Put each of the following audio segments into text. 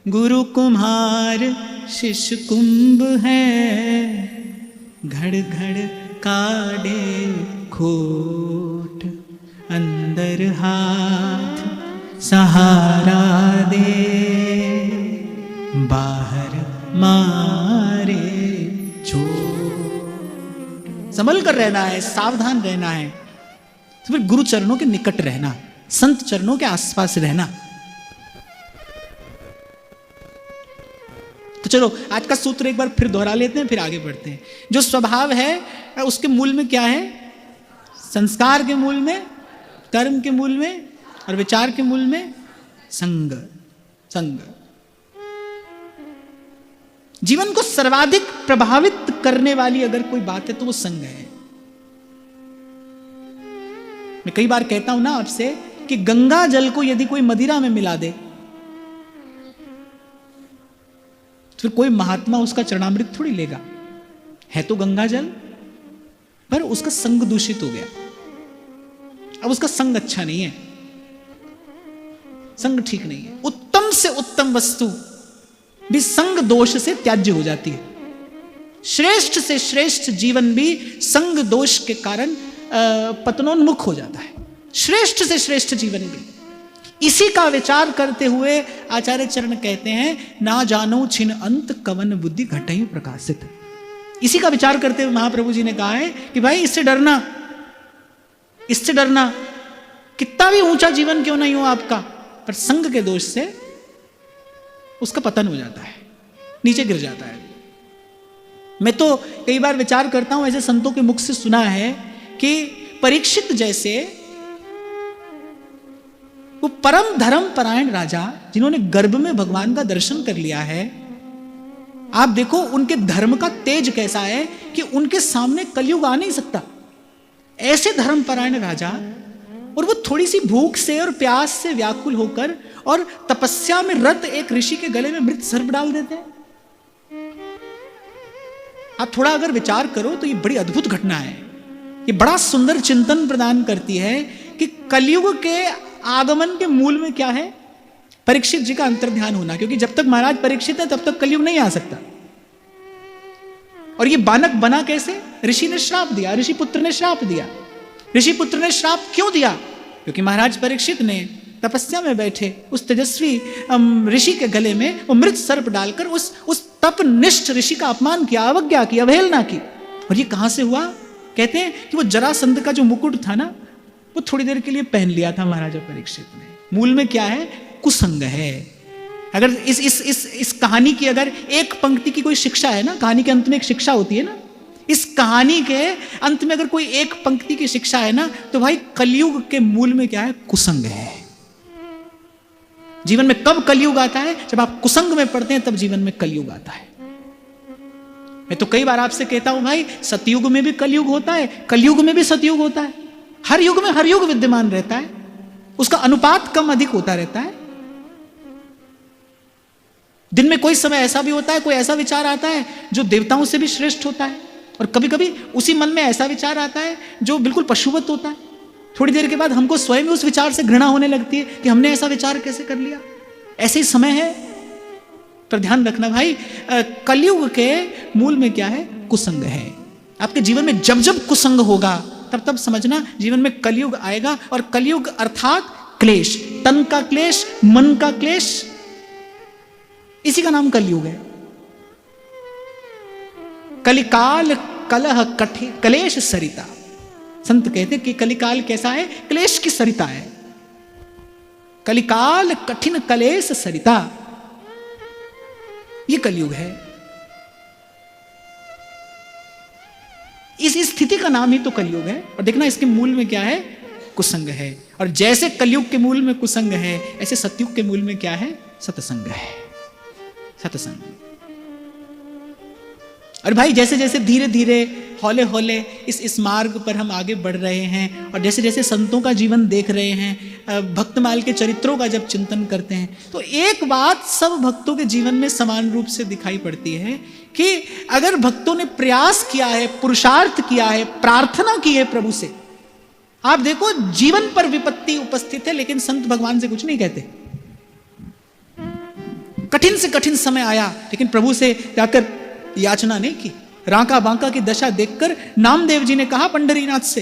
गुरु कुम्हार शिष्य कुंभ है, घड़ घड़ काढ़े खोट, अंदर हाथ सहारा दे, बाहर मारे चोट। संभल कर रहना है, सावधान रहना है, तो फिर गुरु चरणों के निकट रहना, संत चरणों के आसपास रहना। तो चलो आज का सूत्र एक बार फिर दोहरा लेते हैं, फिर आगे बढ़ते हैं। जो स्वभाव है उसके मूल में क्या है? संस्कार के मूल में, कर्म के मूल में और विचार के मूल में संग। संग जीवन को सर्वाधिक प्रभावित करने वाली अगर कोई बात है तो वो संग है। मैं कई बार कहता हूं ना आपसे कि गंगा जल को यदि कोई मदिरा में मिला दे तो फिर कोई महात्मा उसका चरणामृत थोड़ी लेगा। है तो गंगा जल, पर उसका संग दूषित हो गया। अब उसका संग अच्छा नहीं है, संग ठीक नहीं है। उत्तम से उत्तम वस्तु भी संग दोष से त्याज्य हो जाती है। श्रेष्ठ से श्रेष्ठ जीवन भी संग दोष के कारण पतनोन्मुख हो जाता है। श्रेष्ठ से श्रेष्ठ जीवन भी। इसी का विचार करते हुए आचार्य चरण कहते हैं, ना जानो छिन अंत कवन बुद्धि घटई प्रकाशित। इसी का विचार करते हुए महाप्रभु जी ने कहा है कि भाई इससे डरना, इससे डरना, कितना भी ऊंचा जीवन क्यों नहीं हो आपका, पर संग के दोष से उसका पतन हो जाता है, नीचे गिर जाता है। मैं तो कई बार विचार करता हूं, ऐसे संतों के मुख से सुना है कि परीक्षित जैसे वो परम धर्म परायण राजा जिन्होंने गर्भ में भगवान का दर्शन कर लिया है, आप देखो उनके धर्म का तेज कैसा है कि उनके सामने कलयुग आ नहीं सकता। ऐसे धर्म परायण राजा, और वो थोड़ी सी भूख से और प्यास से व्याकुल होकर और तपस्या में रत एक ऋषि के गले में मृत सर्प डाल देते हैं। आप थोड़ा अगर विचार करो तो ये बड़ी अद्भुत घटना है। ये बड़ा सुंदर चिंतन प्रदान करती है कि कलयुग के आगमन के मूल में क्या है? परीक्षित जी का अंतर्ध्यान होना, क्योंकि जब तक महाराज परीक्षित है तब तक कलयुग नहीं आ सकता। और ये बालक बना कैसे? ऋषि ने श्राप दिया, ऋषि पुत्र ने श्राप दिया। ऋषि पुत्र ने श्राप क्यों दिया? क्योंकि महाराज परीक्षित ने तपस्या में बैठे उस तेजस्वी ऋषि के गले में वो मृत सर्प डालकर उस तपनिष्ठ ऋषि का अपमान किया, अवज्ञा की, अवहेलना की। और ये कहां से हुआ? कहते हैं कि वो जरासंध का जो मुकुट था ना, वो थोड़ी देर के लिए पहन लिया था महाराजा परीक्षित ने। मूल में क्या है? कुसंग है। अगर इस कहानी की अगर एक पंक्ति की कोई शिक्षा है ना, कहानी के अंत में एक शिक्षा होती है ना, इस कहानी के अंत में अगर कोई एक पंक्ति की शिक्षा है ना, तो भाई कलयुग के मूल में क्या है? कुसंग है। जीवन में कब कलयुग आता है? जब आप कुसंग में पड़ते हैं तब जीवन में कलयुग आता है। मैं तो कई बार आपसे कहता हूं भाई, सतयुग में भी कलयुग होता है, कलयुग में भी सतयुग होता है। हर युग में हर युग विद्यमान रहता है, उसका अनुपात कम अधिक होता रहता है। दिन में कोई समय ऐसा भी होता है, कोई ऐसा विचार आता है जो देवताओं से भी श्रेष्ठ होता है, और कभी कभी उसी मन में ऐसा विचार आता है जो बिल्कुल पशुवत होता है। थोड़ी देर के बाद हमको स्वयं उस विचार से घृणा होने लगती है कि हमने ऐसा विचार कैसे कर लिया। ऐसे ही समय है, पर ध्यान रखना भाई, कलयुग के मूल में क्या है? कुसंग है। आपके जीवन में जब जब कुसंग होगा तब तब समझना जीवन में कलयुग आएगा। और कलयुग अर्थात क्लेश, तन का क्लेश, मन का क्लेश, इसी का नाम कलयुग है। कलिकाल कलह कठि क्लेश सरिता। संत कहते कि कलिकाल कैसा है? क्लेश की सरिता है। कलिकाल कठिन क्लेश सरिता, ये कलयुग है। इस स्थिति का नाम ही तो कलयुग है। और देखना इसके मूल में क्या है? कुसंग है। और जैसे कलयुग के मूल में कुसंग है, ऐसे सतयुग के मूल में क्या है? सतसंग है। सतसंग। और भाई जैसे जैसे धीरे धीरे हौले हौले इस मार्ग पर हम आगे बढ़ रहे हैं, और जैसे जैसे संतों का जीवन देख रहे हैं, भक्तमाल के चरित्रों का जब चिंतन करते हैं, तो एक बात सब भक्तों के जीवन में समान रूप से दिखाई पड़ती है कि अगर भक्तों ने प्रयास किया है, पुरुषार्थ किया है, प्रार्थना की है प्रभु से, आप देखो जीवन पर विपत्ति उपस्थित है लेकिन संत भगवान से कुछ नहीं कहते। कठिन से कठिन समय आया, लेकिन प्रभु से जाकर याचना नहीं की। रांका बांका की दशा देखकर नामदेव जी ने कहा पंढरीनाथ से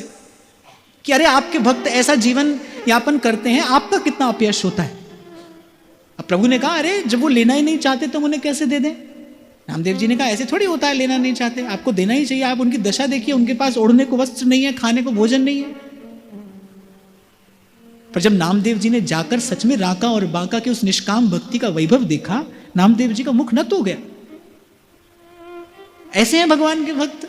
कि अरे आपके भक्त ऐसा जीवन यापन करते हैं, आपका कितना अपयश होता है। अब प्रभु ने कहा अरे जब वो लेना ही नहीं चाहते तो उन्हें कैसे दे दें। नामदेव जी ने कहा ऐसे थोड़ी होता है, लेना नहीं चाहते, आपको देना ही चाहिए। आप उनकी दशा देखिए, उनके पास ओढ़ने को वस्त्र नहीं है, खाने को भोजन नहीं है। पर जब नामदेव जी ने जाकर सच में रांका और बांका के उस निष्काम भक्ति का वैभव देखा, नामदेव जी का मुख नत हो गया। ऐसे हैं भगवान के भक्त,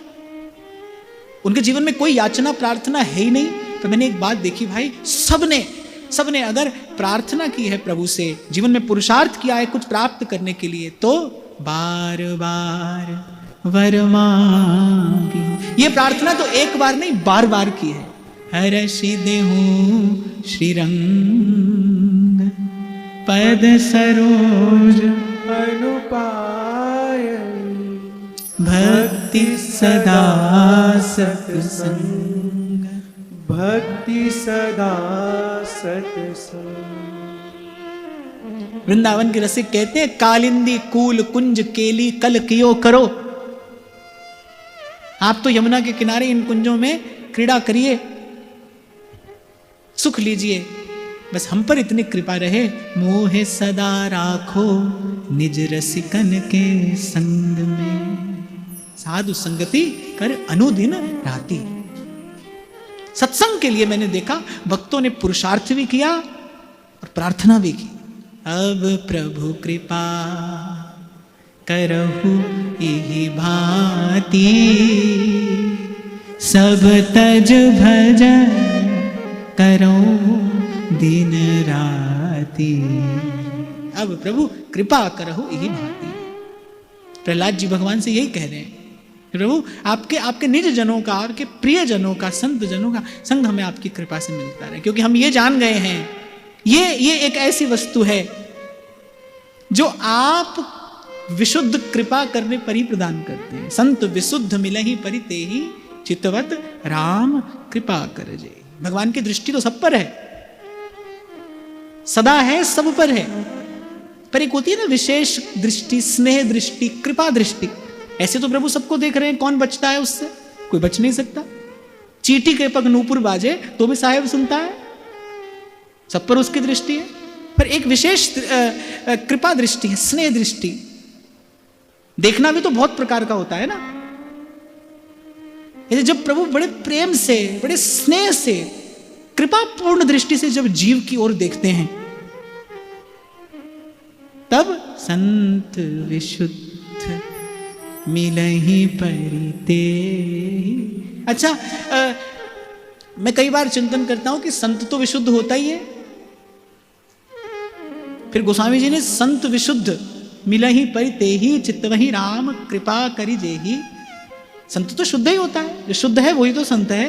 उनके जीवन में कोई याचना प्रार्थना है ही नहीं। तो मैंने एक बात देखी भाई, सबने अगर प्रार्थना की है प्रभु से, जीवन में पुरुषार्थ किया है कुछ प्राप्त करने के लिए, तो बार बार वर मांगी। ये प्रार्थना तो एक बार नहीं बार बार की है। हर्षि देहु श्रीरंग पद सरोज अनुपाय भक्ति सदा सत्संग, भक्ति सदा सत्संग। वृंदावन के रसिक कहते हैं कालिंदी कूल कुंज केली कल कियो करो। आप तो यमुना के किनारे इन कुंजों में क्रीड़ा करिए, सुख लीजिए, बस हम पर इतनी कृपा रहे। मोहे सदा राखो निज रसिकन के संग में, साधु संगति कर अनुदिन राती। सत्संग के लिए मैंने देखा भक्तों ने पुरुषार्थ भी किया और प्रार्थना भी की। अब प्रभु कृपा करहु इहि भांति, सब तज भजन करो दिन राति। अब प्रभु कृपा करहु इहि भांति। प्रहलाद जी भगवान से यही कह रहे हैं, प्रभु आपके निज जनों का, आपके प्रिय जनों का, संत जनों का संग हमें आपकी कृपा से मिलता रहे। क्योंकि हम ये जान गए हैं, ये एक ऐसी वस्तु है जो आप विशुद्ध कृपा करने पर ही प्रदान करते हैं। संत विशुद्ध मिलहि परितेहि चितवत राम कृपा करजे। भगवान की दृष्टि तो सब पर है, सदा है, सब पर है। पर एक होती है ना विशेष दृष्टि, स्नेह दृष्टि, कृपा दृष्टि। ऐसे तो प्रभु सबको देख रहे हैं, कौन बचता है उससे? कोई बच नहीं सकता। चींटी के पग नूपुर बाजे तो भी साहेब सुनता है, सब पर उसकी दृष्टि है। पर एक विशेष कृपा दृष्टि है, स्नेह दृष्टि। देखना भी तो बहुत प्रकार का होता है ना। जब प्रभु बड़े प्रेम से, बड़े स्नेह से, कृपापूर्ण दृष्टि से जब जीव की ओर देखते हैं, तब संत विशुद्ध मिलहि परिते। अच्छा, मैं कई बार चिंतन करता हूं कि संत तो विशुद्ध होता ही है, फिर गोस्वामी जी ने संत विशुद्ध मिलहि परितेहि चित्तवहि राम कृपा करि जेहि। संत तो शुद्ध ही होता है, जो शुद्ध है वही तो संत है।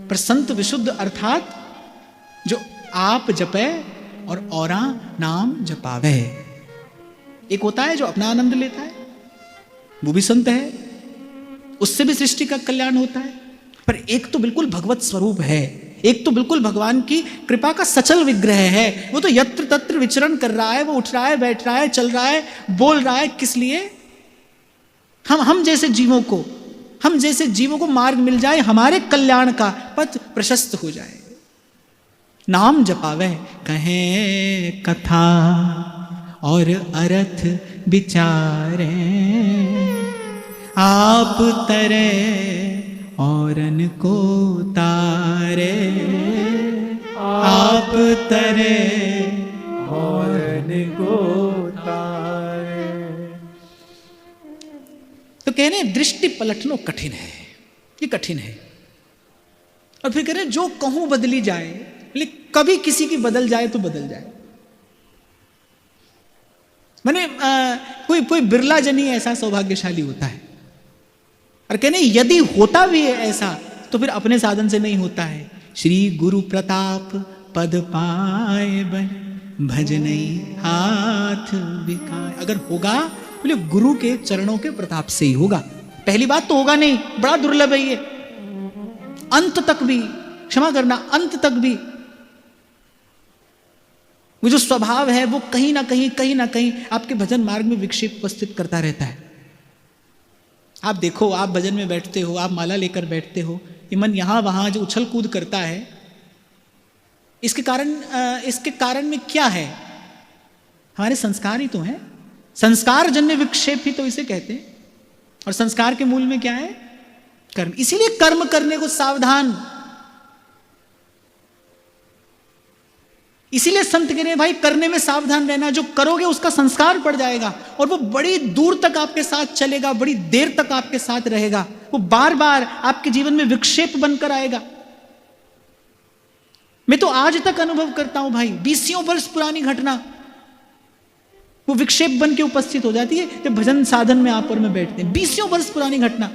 पर संत विशुद्ध अर्थात जो आप जपे और औरा नाम जपावे। एक होता है जो अपना आनंद लेता है, वो भी संत है, उससे भी सृष्टि का कल्याण होता है। पर एक तो बिल्कुल भगवत स्वरूप है, एक तो बिल्कुल भगवान की कृपा का सचल विग्रह है। वो तो यत्र तत्र विचरण कर रहा है, वो उठ रहा है, बैठ रहा है, चल रहा है, बोल रहा है। किस लिए? हम जैसे जीवों को मार्ग मिल जाए, हमारे कल्याण का पथ प्रशस्त हो जाए। नाम जपावे कहे कथा और अर्थ विचारे, आप तरे औरन को तारे, आप तरे औरन को तारे। तो कह रहे दृष्टि पलटनो कठिन है, ये कठिन है। और फिर कह रहे जो कहूं बदली जाए, लेकिन कभी किसी की बदल जाए तो बदल जाए। मैंने कोई बिरला जनी ऐसा सौभाग्यशाली होता है। और कहने यदि होता भी है ऐसा तो फिर अपने साधन से नहीं होता है। श्री गुरु प्रताप पद पाए बन भजनई हाथ बिकाए। अगर होगा बोले गुरु के चरणों के प्रताप से ही होगा। पहली बात तो होगा नहीं, बड़ा दुर्लभ है ये। अंत तक भी, क्षमा करना, अंत तक भी वो जो स्वभाव है वो कहीं ना कहीं आपके भजन मार्ग में विक्षेप उपस्थित करता रहता है। आप देखो, आप भजन में बैठते हो, आप माला लेकर बैठते हो, ये मन यहाँ वहाँ जो उछल कूद करता है, इसके कारण में क्या है? हमारे संस्कार ही तो हैं। संस्कार जन्य विक्षेप ही तो इसे कहते हैं। और संस्कार के मूल में क्या है? कर्म। इसीलिए कर्म करने को सावधान। इसीलिए संत कह रहे हैं भाई करने में सावधान रहना। जो करोगे उसका संस्कार पड़ जाएगा और वो बड़ी दूर तक आपके साथ चलेगा, बड़ी देर तक आपके साथ रहेगा, वो बार बार आपके जीवन में विक्षेप बनकर आएगा। मैं तो आज तक अनुभव करता हूं भाई, 20 वर्ष पुरानी घटना वो विक्षेप बन के उपस्थित हो जाती है जब भजन साधन में आप और मैं बैठते हैं। 20 वर्ष पुरानी घटना,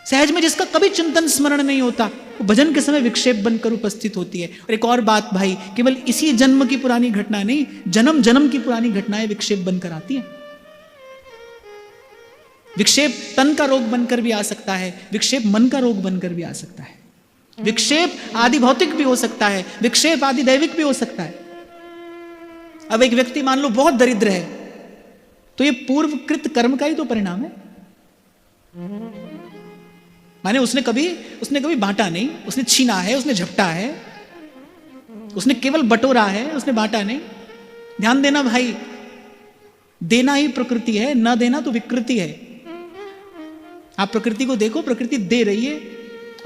सहज में जिसका कभी चिंतन स्मरण नहीं होता, वो भजन के समय विक्षेप बनकर उपस्थित होती है। और एक और बात भाई, केवल इसी जन्म की पुरानी घटना नहीं, जन्म जन्म की पुरानी घटनाएं विक्षेप बनकर आती हैं। विक्षेप तन का रोग बनकर भी आ सकता है, विक्षेप मन का रोग बनकर भी आ सकता है, विक्षेप आदि भौतिक भी हो सकता है, विक्षेप आदि दैविक भी हो सकता है। अब एक व्यक्ति मान लो बहुत दरिद्र है, तो ये पूर्वकृत कर्म का ही तो परिणाम है। माने उसने कभी बांटा नहीं, उसने छीना है, उसने झपटा है, उसने केवल बटोरा है, उसने बांटा नहीं। ध्यान देना भाई, देना ही प्रकृति है, ना देना तो विकृति है। आप प्रकृति को देखो, प्रकृति दे रही है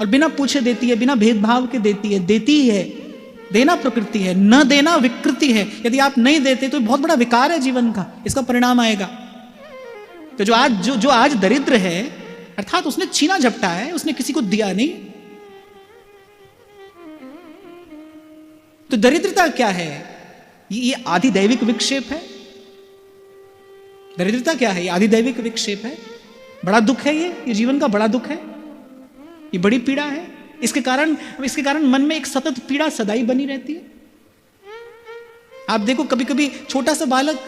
और बिना पूछे देती है, बिना भेदभाव के देती है, देती ही है। देना प्रकृति है, न देना विकृति है। यदि आप नहीं देते तो बहुत बड़ा विकार है जीवन का, इसका परिणाम आएगा। तो जो आज दरिद्र है, अर्थात उसने छीना झपटा है, उसने किसी को दिया नहीं, तो दरिद्रता क्या है? ये आदि दैविक विक्षेप है। दरिद्रता क्या है? ये आदि दैविक विक्षेप है। बड़ा दुख है, ये जीवन का बड़ा दुख है, ये बड़ी पीड़ा है। इसके कारण मन में एक सतत पीड़ा सदाई बनी रहती है। आप देखो, कभी कभी छोटा सा बालक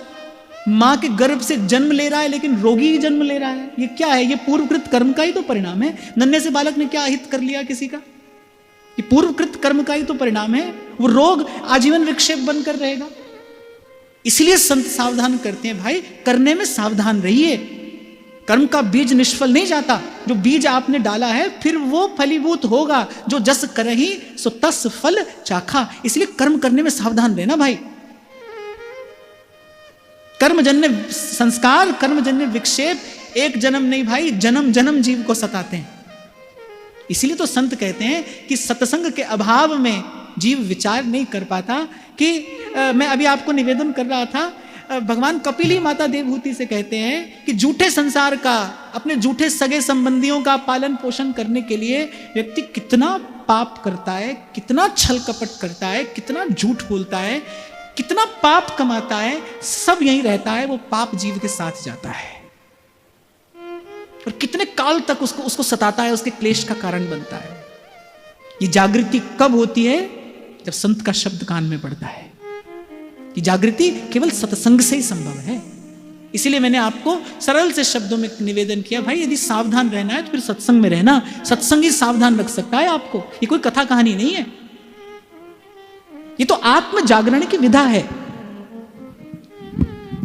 मां के गर्भ से जन्म ले रहा है, लेकिन रोगी ही जन्म ले रहा है। ये क्या है? ये पूर्वकृत कर्म का ही तो परिणाम है। नन्हे से बालक ने क्या अहित कर लिया किसी का? ये पूर्वकृत कर्म का ही तो परिणाम है। वो रोग आजीवन विक्षेप बनकर रहेगा। इसलिए संत सावधान करते हैं, भाई करने में सावधान रहिए। कर्म का बीज निष्फल नहीं जाता। जो बीज आपने डाला है फिर वो फलीभूत होगा। जो जस करहि सो तस फल चाखा। इसलिए कर्म करने में सावधान रहना भाई। कर्मजन्य संस्कार, कर्मजन्य विक्षेप एक जन्म नहीं भाई, जन्म जन्म जीव को सताते हैं। इसीलिए तो संत कहते हैं कि सत्संग के अभाव में जीव विचार नहीं कर पाता। कि मैं अभी आपको निवेदन कर रहा था, भगवान कपिल ही माता देवहूति से कहते हैं कि झूठे संसार का, अपने झूठे सगे संबंधियों का पालन पोषण करने के लिए व्यक्ति कितना पाप करता है, कितना छल कपट करता है, कितना झूठ बोलता है, कितना पाप कमाता है, सब यही रहता है। वो पाप जीव के साथ जाता है और कितने काल तक उसको सताता है, उसके क्लेश का कारण बनता है। ये जागृति कब होती है? जब संत का शब्द कान में पड़ता है। ये जागृति केवल सत्संग से ही संभव है। इसीलिए मैंने आपको सरल से शब्दों में निवेदन किया, भाई यदि सावधान रहना है तो फिर सत्संग में रहना। सत्संग ही सावधान रख सकता है आपको। ये कोई कथा कहानी नहीं है, ये तो आत्म जागरण की विधा है।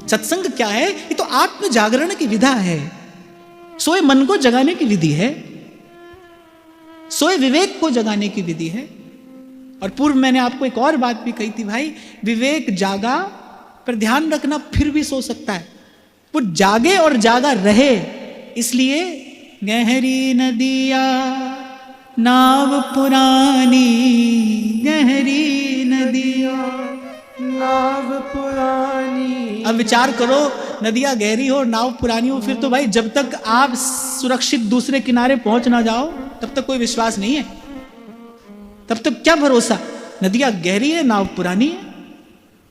सत्संग क्या है? ये तो आत्म जागरण की विधा है। सोए मन को जगाने की विधि है, सोए विवेक को जगाने की विधि है। और पूर्व मैंने आपको एक और बात भी कही थी, भाई विवेक जागा, पर ध्यान रखना फिर भी सो सकता है। वो जागे और जागा रहे। इसलिए गहरी नदिया नाव पुरानी, गहरी नदिया नाव पुरानी। अब विचार करो, नदियां गहरी हो, नाव पुरानी हो, फिर तो भाई जब तक आप सुरक्षित दूसरे किनारे पहुंच ना जाओ तब तक कोई विश्वास नहीं है। तब तक क्या भरोसा? नदियां गहरी है, नाव पुरानी है,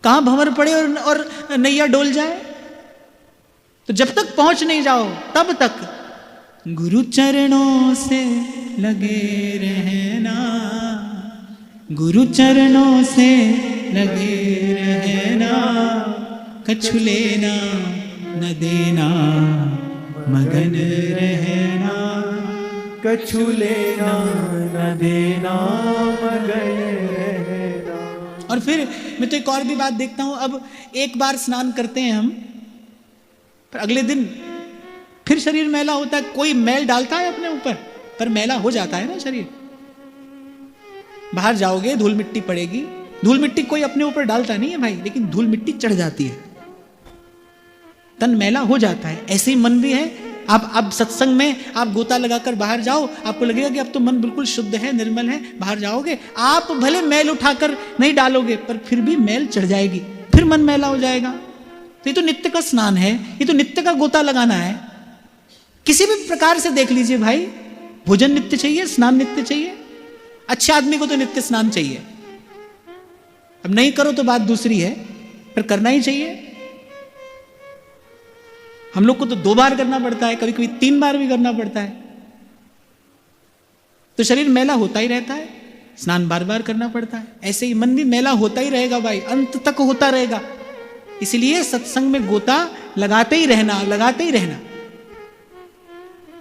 कहां भंवर पड़े और नैया डोल जाए। तो जब तक पहुंच नहीं जाओ तब तक गुरु चरणों से लगे रहना, गुरु चरणों से लगे रहना, कछु लेना न देना, मगन रहना, कछु लेना न देना, मगन रहना। और फिर मैं तो एक और भी बात देखता हूं, अब एक बार स्नान करते हैं हम, पर अगले दिन फिर शरीर मैला होता है। कोई मैल डालता है अपने ऊपर, पर मैला हो जाता है ना शरीर। बाहर जाओगे धूल मिट्टी पड़ेगी, धूल मिट्टी कोई अपने ऊपर डालता नहीं है भाई, लेकिन धूल मिट्टी चढ़ जाती है, तन मैला हो जाता है। ऐसे ही मन भी है। आप सत्संग में आप गोता लगाकर बाहर जाओ, आपको लगेगा कि अब तो मन बिल्कुल शुद्ध है, निर्मल है। बाहर जाओगे आप भले मैल उठाकर नहीं डालोगे, पर फिर भी मैल चढ़ जाएगी, फिर मन मैला हो जाएगा। तो ये तो नित्य का स्नान है, ये तो नित्य का गोता लगाना है। किसी भी प्रकार से देख लीजिए भाई, भोजन नित्य चाहिए, स्नान नित्य चाहिए। अच्छे आदमी को तो नित्य स्नान चाहिए। अब नहीं करो तो बात दूसरी है, पर करना ही चाहिए। हम लोग को तो 2 बार करना पड़ता है, कभी कभी 3 बार भी करना पड़ता है। तो शरीर मैला होता ही रहता है, स्नान बार बार करना पड़ता है। ऐसे ही मन भी मैला होता ही रहेगा भाई, अंत तक होता रहेगा। इसलिए सत्संग में गोता लगाते ही रहना, लगाते ही रहना।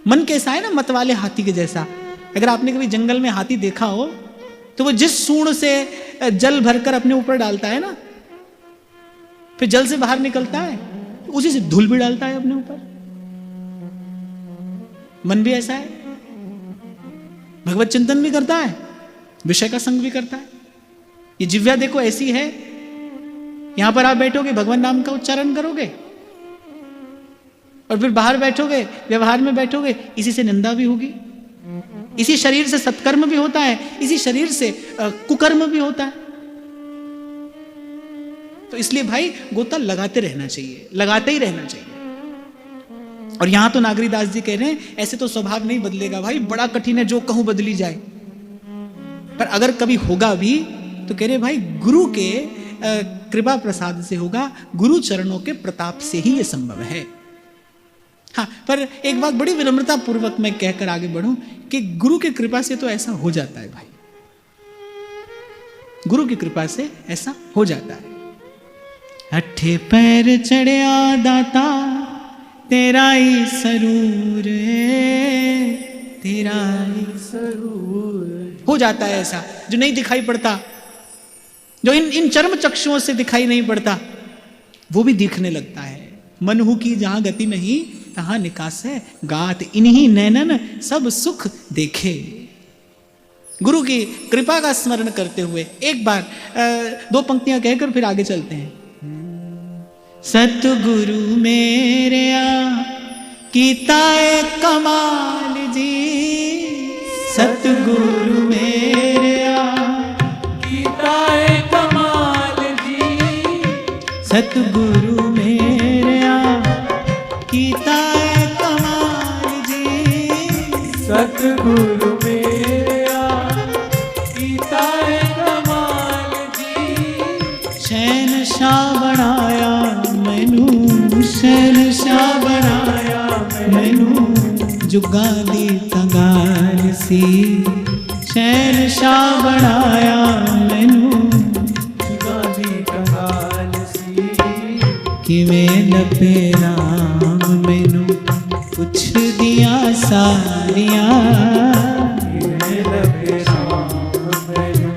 मन कैसा है ना, मत वाले हाथी के जैसा। अगर आपने कभी जंगल में हाथी देखा हो, तो वो जिस सूंड से जल भरकर अपने ऊपर डालता है ना, फिर जल से बाहर निकलता है, उसी से धूल भी डालता है अपने ऊपर। मन भी ऐसा है, भगवत चिंतन भी करता है, विषय का संग भी करता है। ये जिह्वा देखो ऐसी है, यहां पर आप बैठोगे भगवान नाम का उच्चारण करोगे, और फिर बाहर बैठोगे, व्यवहार में बैठोगे, इसी से निंदा भी होगी। इसी शरीर से सत्कर्म भी होता है, इसी शरीर से कुकर्म भी होता है। तो इसलिए भाई गोता लगाते रहना चाहिए, लगाते ही रहना चाहिए। और यहां तो नागरीदास जी कह रहे हैं ऐसे तो स्वभाव नहीं बदलेगा भाई, बड़ा कठिन है, जो कहूं बदली जाए। पर अगर कभी होगा भी तो कह रहे भाई गुरु के कृपा प्रसाद से होगा, गुरु चरणों के प्रताप से ही यह संभव है। हाँ, पर एक बात बड़ी विनम्रता पूर्वक मैं कहकर आगे बढ़ूं कि गुरु की कृपा से तो ऐसा हो जाता है भाई, गुरु की कृपा से ऐसा हो जाता है। अठे पैर चढ़िया दाता तेरा ही सरूर है, तेरा ही सरूर। हो जाता है ऐसा, जो नहीं दिखाई पड़ता, जो इन चर्म चक्षुओं से दिखाई नहीं पड़ता, वो भी दिखने लगता है। मनहु की जहां गति नहीं तहां निकास है, गात इन्हीं नैनन सब सुख देखे। गुरु की कृपा का स्मरण करते हुए एक बार 2 पंक्तियां कहकर फिर आगे चलते हैं। सतगुरु मेरे कीता है कमाल जी, सतगुरु मेरे कीता है कमाल जी, सतगुरु मेरे कीता है कमाल जी, सतगुरु मेरे कीता है कमाल जी। शहनशाह बनाया मैनू, शहनशाह बनाया मैनू, जुगा दी तंगाल सी, शहनशाह बनाया मैनू, जुगा दी तंगाल सी। किवें लभे राम मैनू पुछ दिया सारियां, किवें लभे राम मैनू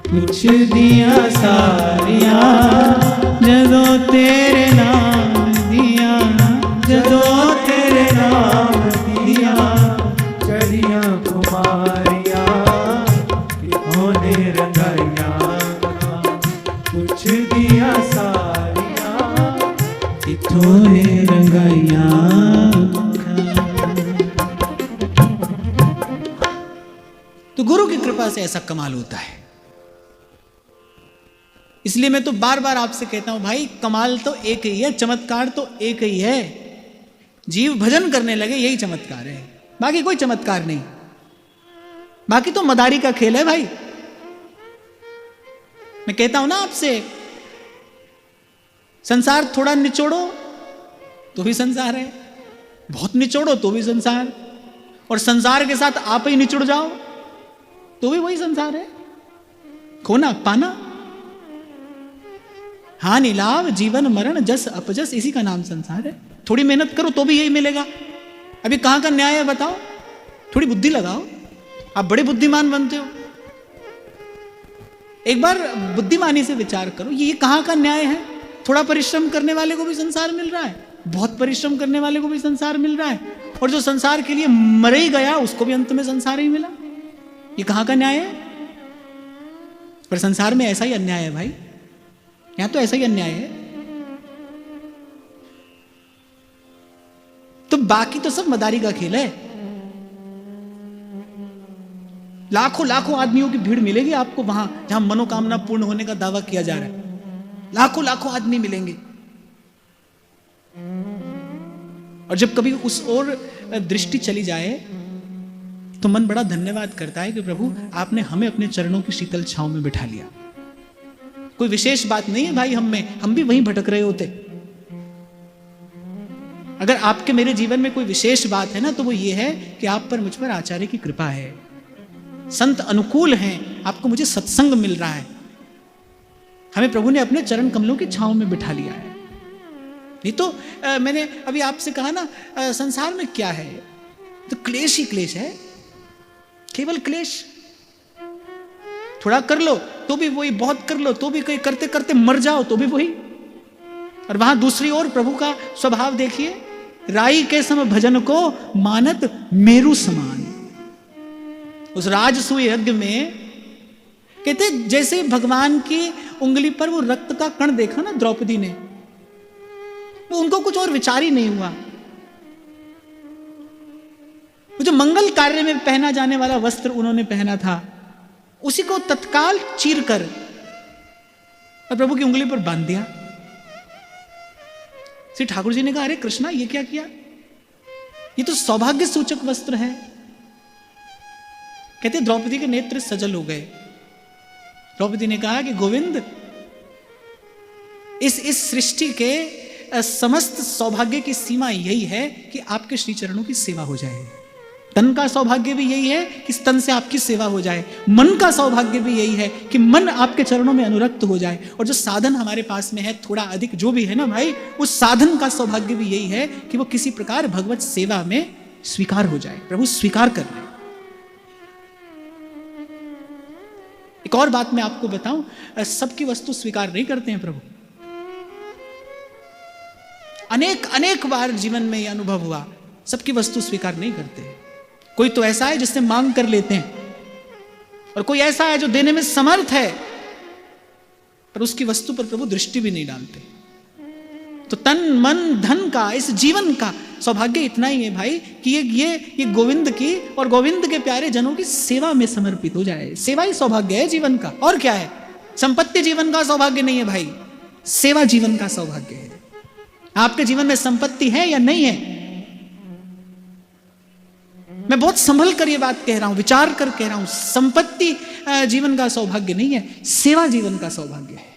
पुछ दिया सारियां, जदों तेरे नाम दिया, जदों तेरे नाम दिया, चढ़िया कुमारियां होने रंगाइया, पुछ दिया सारियां इथों रंगाइया। तो गुरु की कृपा से ऐसा कमाल होता है। इसलिए मैं तो बार बार आपसे कहता हूं भाई, कमाल तो एक ही है, चमत्कार तो एक ही है। जीव भजन करने लगे यही चमत्कार है, बाकी कोई चमत्कार नहीं। बाकी तो मदारी का खेल है भाई। मैं कहता हूं ना आपसे, संसार थोड़ा निचोड़ो तो भी संसार है, बहुत निचोड़ो तो भी संसार, और संसार के साथ आप ही निचुड़ जाओ तो भी वही संसार है। खोना पाना, हानि लाभ, जीवन मरण, जस अपजस, इसी का नाम संसार है। थोड़ी मेहनत करो तो भी यही मिलेगा। अभी कहां का न्याय है बताओ? थोड़ी बुद्धि लगाओ, आप बड़े बुद्धिमान बनते हो। एक बार बुद्धिमानी से विचार करो, ये कहाँ का न्याय है? थोड़ा परिश्रम करने वाले को भी संसार मिल रहा है, बहुत परिश्रम करने वाले को भी संसार मिल रहा है, और जो संसार के लिए मर ही गया उसको भी अंत में संसार ही मिला। ये कहाँ का न्याय है? पर संसार में ऐसा ही अन्याय है भाई, यहां तो ऐसा ही अन्याय है। तो बाकी तो सब मदारी का खेल है। लाखों लाखों आदमियों की भीड़ मिलेगी आपको वहां जहां मनोकामना पूर्ण होने का दावा किया जा रहा है। लाखों लाखों आदमी मिलेंगे, और जब कभी उस ओर दृष्टि चली जाए तो मन बड़ा धन्यवाद करता है कि प्रभु आपने हमें अपने चरणों की शीतल छांव में बिठा लिया। कोई विशेष बात नहीं है भाई हम में, हम भी वहीं भटक रहे होते। अगर आपके मेरे जीवन में कोई विशेष बात है ना, तो वो ये है कि आप पर मुझ पर आचार्य की कृपा है, संत अनुकूल हैं, आपको मुझे सत्संग मिल रहा है, हमें प्रभु ने अपने चरण कमलों की छांव में बिठा लिया है। नहीं तो मैंने अभी आपसे कहा ना, संसार में क्या है? तो क्लेश ही क्लेश है, केवल क्लेश। थोड़ा कर लो तो भी वही, बहुत कर लो तो भी, कहीं करते करते मर जाओ तो भी वही। और वहां दूसरी ओर प्रभु का स्वभाव देखिए, राई के सम भजन को मानत मेरु समान। उस राजसूय यज्ञ में कहते जैसे भगवान की उंगली पर वो रक्त का कण देखा ना द्रौपदी ने, वो उनको कुछ और विचार ही नहीं हुआ। वो जो मंगल कार्य में पहना जाने वाला वस्त्र उन्होंने पहना था, उसी को तत्काल चीर कर और प्रभु की उंगली पर बांध दिया। श्री ठाकुर जी ने कहा, अरे कृष्णा ये क्या किया? ये तो सौभाग्य सूचक वस्त्र है। कहते द्रौपदी के नेत्र सजल हो गए। द्रौपदी ने कहा कि गोविंद, इस सृष्टि के समस्त सौभाग्य की सीमा यही है कि आपके श्री चरणों की सेवा हो जाए। तन का सौभाग्य भी यही है कि तन से आपकी सेवा हो जाए, मन का सौभाग्य भी यही है कि मन आपके चरणों में अनुरक्त हो जाए, और जो साधन हमारे पास में है थोड़ा अधिक जो भी है ना भाई, उस साधन का सौभाग्य भी यही है कि वो किसी प्रकार भगवत सेवा में स्वीकार हो जाए। प्रभु स्वीकार कर ले। एक और बात मैं आपको बताऊं, सबकी वस्तु स्वीकार नहीं करते हैं प्रभु। अनेक अनेक बार जीवन में यह अनुभव हुआ, सबकी वस्तु स्वीकार नहीं करते। कोई तो ऐसा है जिससे मांग कर लेते हैं, और कोई ऐसा है जो देने में समर्थ है, पर उसकी वस्तु पर प्रभु दृष्टि भी नहीं डालते। तो तन मन धन का, इस जीवन का सौभाग्य इतना ही है भाई कि ये गोविंद की और गोविंद के प्यारे जनों की सेवा में समर्पित हो जाए। सेवा ही सौभाग्य है जीवन का, और क्या है? संपत्ति जीवन का सौभाग्य नहीं है भाई, सेवा जीवन का सौभाग्य है। आपके जीवन में संपत्ति है या नहीं है? मैं बहुत संभल कर ये बात कह रहा हूं, विचार कर कह रहा हूं। संपत्ति जीवन का सौभाग्य नहीं है, सेवा जीवन का सौभाग्य है।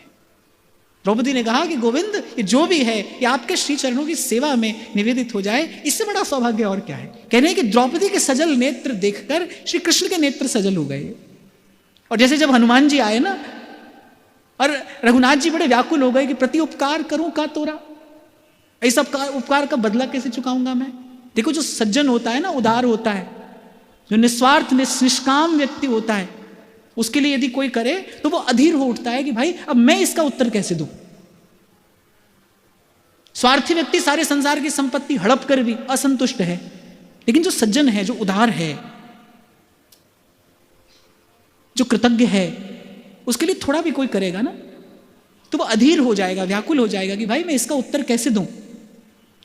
द्रौपदी ने कहा कि गोविंद, ये जो भी है ये आपके श्री चरणों की सेवा में निवेदित हो जाए, इससे बड़ा सौभाग्य और क्या है? कहने कि द्रौपदी के सजल नेत्र देखकर श्री कृष्ण के नेत्र सजल हो गए। और जैसे जब हनुमान जी आए ना, और रघुनाथ जी बड़े व्याकुल हो गए कि प्रति उपकार करूं का तोरा, ऐसा उपकार का बदला कैसे चुकाऊंगा मैं? देखो, जो सज्जन होता है ना, उदार होता है, जो निस्वार्थ निष्काम व्यक्ति होता है, उसके लिए यदि कोई करे तो वो अधीर हो उठता है कि भाई अब मैं इसका उत्तर कैसे दूं। स्वार्थी व्यक्ति सारे संसार की संपत्ति हड़प कर भी असंतुष्ट है, लेकिन जो सज्जन है, जो उदार है, जो कृतज्ञ है, उसके लिए थोड़ा भी कोई करेगा ना तो वो अधीर हो जाएगा, व्याकुल हो जाएगा कि भाई मैं इसका उत्तर कैसे दूं।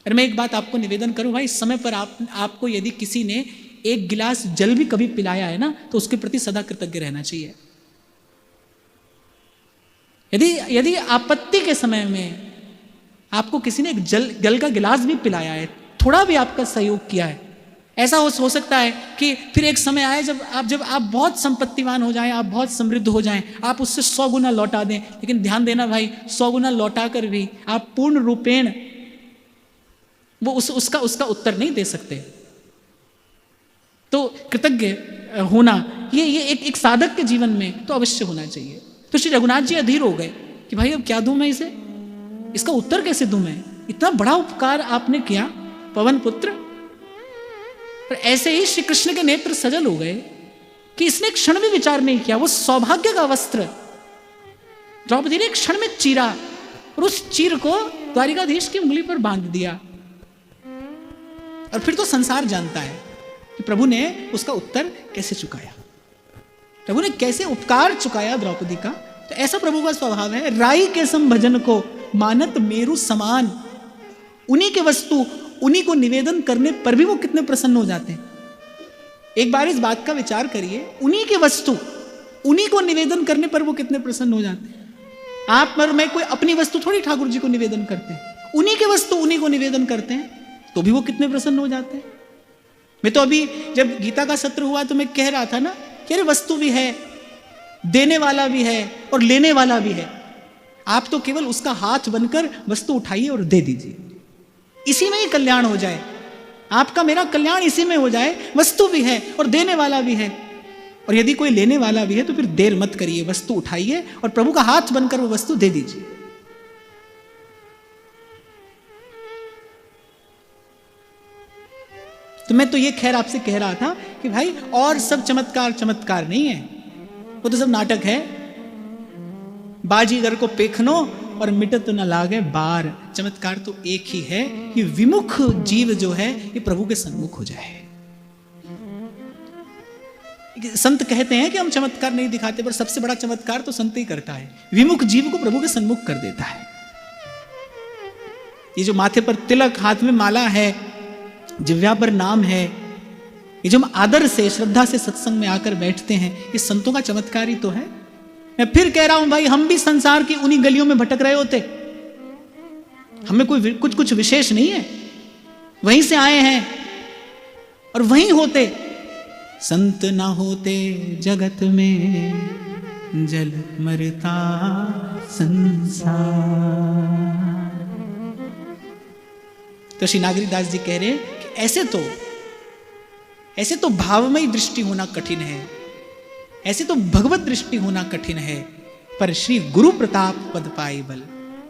अरे मैं एक बात आपको निवेदन करूं भाई, समय पर आपको यदि किसी ने एक गिलास जल भी कभी पिलाया है ना, तो उसके प्रति सदा कृतज्ञ रहना चाहिए। यदि आपत्ति के समय में आपको किसी ने एक जल का गिलास भी पिलाया है, थोड़ा भी आपका सहयोग किया है, ऐसा हो सकता है कि फिर एक समय आए जब आप बहुत संपत्तिवान हो जाएं, आप बहुत समृद्ध हो जाएं, आप उससे 100 गुना लौटा दें। लेकिन ध्यान देना भाई, 100 गुना लौटा कर भी आप पूर्ण रूपेण वो उसका उत्तर नहीं दे सकते। तो कृतज्ञ होना ये एक साधक के जीवन में तो अवश्य होना चाहिए। तो श्री रघुनाथ जी अधीर हो गए कि भाई अब क्या दूं मैं इसे, इसका उत्तर कैसे दूं मैं? इतना बड़ा उपकार आपने किया पवन पुत्र। पर ऐसे ही श्री कृष्ण के नेत्र सजल हो गए कि इसने क्षण भी विचार नहीं किया। वो सौभाग्य का वस्त्र द्रौपदी ने एक क्षण में चीरा और उस चीर को द्वारिकाधीश की उंगली पर बांध दिया। और फिर तो संसार जानता है कि प्रभु ने उसका उत्तर कैसे चुकाया, प्रभु ने कैसे उपकार चुकाया द्रौपदी का। तो ऐसा प्रभु का स्वभाव है, राई के सम भजन को मानत मेरु समान। उन्हीं के वस्तु उन्हीं को निवेदन करने पर भी वो कितने प्रसन्न हो जाते हैं। एक बार इस बात का विचार करिए, उन्हीं के वस्तु उन्हीं को निवेदन करने पर वो कितने प्रसन्न हो जाते हैं। आप पर मैं कोई अपनी वस्तु थोड़ी ठाकुर जी को निवेदन करते हैं, उन्हीं के वस्तु उन्हीं को निवेदन करते हैं तो भी वो कितने प्रसन्न हो जाते हैं। मैं तो अभी जब गीता का सत्र हुआ तो मैं कह रहा था ना कि अरे वस्तु भी है, देने वाला भी है और लेने वाला भी है। आप तो केवल उसका हाथ बनकर वस्तु उठाइए और दे दीजिए, इसी में ही कल्याण हो जाए। आपका मेरा कल्याण इसी में हो जाए, वस्तु भी है और देने वाला भी है। और यदि कोई लेने वाला भी है तो फिर देर मत करिए, वस्तु उठाइए और प्रभु का हाथ बनकर वो वस्तु दे दीजिए। तो मैं तो ये खैर आपसे कह रहा था कि भाई और सब चमत्कार चमत्कार नहीं है, वो तो सब नाटक है। बाजीगर को पेखनो और मिटत न लागे बार। चमत्कार तो एक ही है कि विमुख जीव जो है ये प्रभु के सन्मुख हो जाए। संत कहते हैं कि हम चमत्कार नहीं दिखाते, पर सबसे बड़ा चमत्कार तो संत ही करता है, विमुख जीव को प्रभु के सन्मुख कर देता है। ये जो माथे पर तिलक, हाथ में माला है, जिह्वा पर नाम है, ये जो हम आदर से श्रद्धा से सत्संग में आकर बैठते हैं, ये संतों का चमत्कार ही तो है। मैं फिर कह रहा हूं भाई, हम भी संसार की उन्हीं गलियों में भटक रहे होते, हमें कोई कुछ विशेष नहीं है, वहीं से आए हैं और वहीं होते। संत ना होते जगत में जल मरता संसार। तो श्री नागरीदास जी कह रहे कि ऐसे तो भावमयी दृष्टि होना कठिन है, ऐसे तो भगवत दृष्टि होना कठिन है, पर श्री गुरु प्रताप पद पाई बल।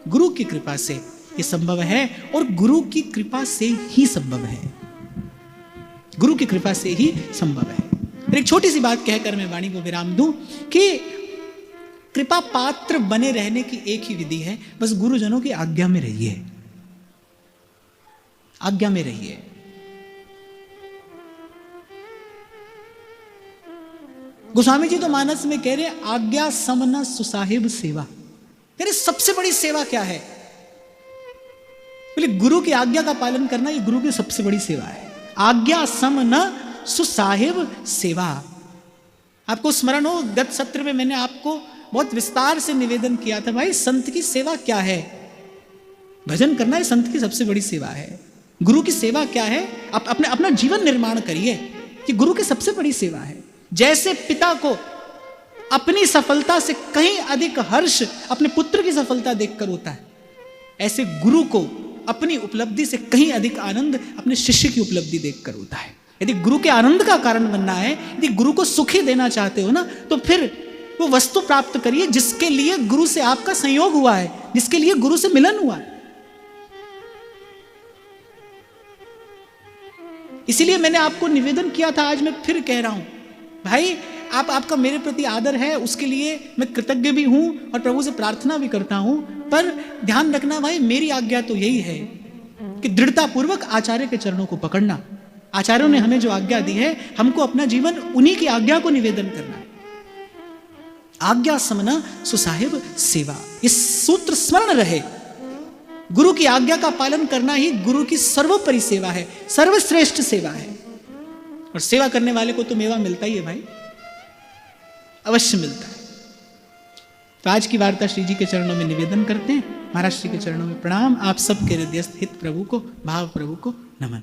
गुरु की कृपा से ये संभव है और गुरु की कृपा से ही संभव है, गुरु की कृपा से ही संभव है। और एक छोटी सी बात कहकर मैं वाणी को विराम दूं कि कृपा पात्र बने रहने की एक ही विधि है, बस गुरुजनों की आज्ञा में रहिए, आज्ञा में रहिए। गोस्वामी जी तो मानस में कह रहे आज्ञा समन सुसाहिब सेवा। कह रहे सबसे बड़ी सेवा क्या है? बोले गुरु की आज्ञा का पालन करना, ये गुरु की सबसे बड़ी सेवा है। आज्ञा समन सुसाहिब सेवा। आपको स्मरण हो, गत सत्र में मैंने आपको बहुत विस्तार से निवेदन किया था, भाई संत की सेवा क्या है? भजन करना है संत की सबसे बड़ी सेवा है। गुरु की सेवा क्या है? आप अपना जीवन निर्माण करिए कि गुरु की सबसे बड़ी सेवा है। जैसे पिता को अपनी सफलता से कहीं अधिक हर्ष अपने पुत्र की सफलता देखकर होता है, ऐसे गुरु को अपनी उपलब्धि से कहीं अधिक आनंद अपने शिष्य की उपलब्धि देखकर होता है। यदि गुरु के आनंद का कारण बनना है, यदि गुरु को सुखी देना चाहते हो ना, तो फिर वो वस्तु प्राप्त करिए जिसके लिए गुरु से आपका संयोग हुआ है, जिसके लिए गुरु से मिलन हुआ है। इसीलिए मैंने आपको निवेदन किया था, आज मैं फिर कह रहा हूं, भाई आपका मेरे प्रति आदर है, उसके लिए मैं कृतज्ञ भी हूं और प्रभु से प्रार्थना भी करता हूं, पर ध्यान रखना भाई, मेरी आज्ञा तो यही है कि दृढ़ता पूर्वक आचार्य के चरणों को पकड़ना। आचार्यों ने हमें जो आज्ञा दी है, हमको अपना जीवन उन्हीं की आज्ञा को निवेदन करना है। आज्ञा समना सुसाहिब सेवा, इस सूत्र स्मरण रहे। गुरु की आज्ञा का पालन करना ही गुरु की सर्वोपरि सेवा है, सर्वश्रेष्ठ सेवा है। और सेवा करने वाले को तो मेवा मिलता ही है भाई, अवश्य मिलता है। तो आज की वार्ता श्री जी के चरणों में निवेदन करते हैं, महाराज श्री के चरणों में प्रणाम। आप सबके हृदयस्थ हित प्रभु को, भाव प्रभु को नमन।